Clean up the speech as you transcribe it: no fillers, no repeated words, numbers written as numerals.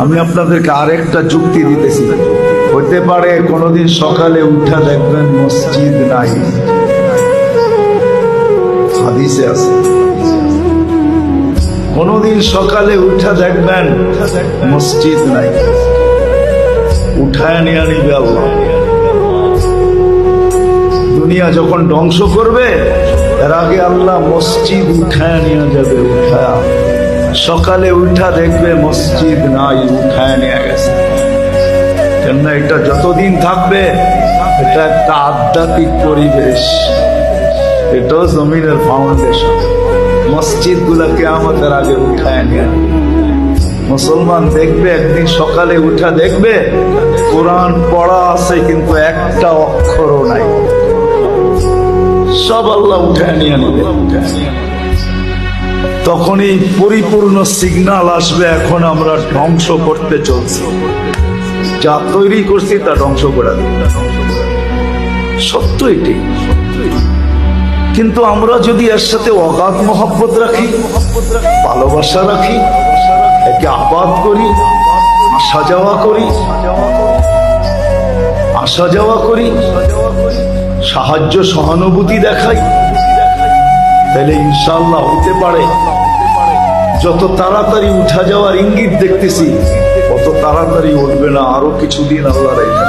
আমি আপনাদেরকে আরেকটা যুক্তি দিতেছি। হতে পারে কোনদিন সকালে উঠা দেখবেন মসজিদ নাই, হাদিসে আছে। কোনদিন সকালে উঠা দেখবেন মসজিদ নাই, উঠায় নিয়ে নিবে আল্লাহ। দুনিয়া যখন ধ্বংস করবে এর আগে আল্লাহ মসজিদ উঠায় নিয়ে যাবে। উঠায়া সকালে উঠা দেখবে মসজিদ নাই, উঠায় নিয়ে গেছে। কেন এটা যতদিন থাকবে এটা একটা আধ্যাত্মিক পরিবেশ, এটাও জমিনের ফাউন্ডেশন। মসজিদ গুলাকে আমাদের আগে উঠায় নিয়ে মুসলমান দেখবে একদিন সকালে উঠা দেখবে কোরআন পড়া আছে কিন্তু একটা অক্ষরও নাই, সব আল্লাহ উঠায় নিয়ে নেবে। তখনই পরিপূর্ণ সিগন্যাল আসবে এখন আমরা ধ্বংস করতে চলছি, যা তৈরি করছি তা ধ্বংস করে দেবে। সত্য এটি। কিন্তু আমরা যদি এর সাথে অগাধ মহব্বত রাখি, ভালোবাসা রাখি, একে আবাদ করি, আসা যাওয়া করি, সাহায্য সহানুভূতি দেখাই, তাহলে ইনশাআল্লাহ হতে পারে যত তাড়াতাড়ি উঠা যাওয়ার ইঙ্গিত দেখতেছি তত তাড়াতাড়ি উঠবে না, আরো কিছুদিন আল্লাহ রেখে।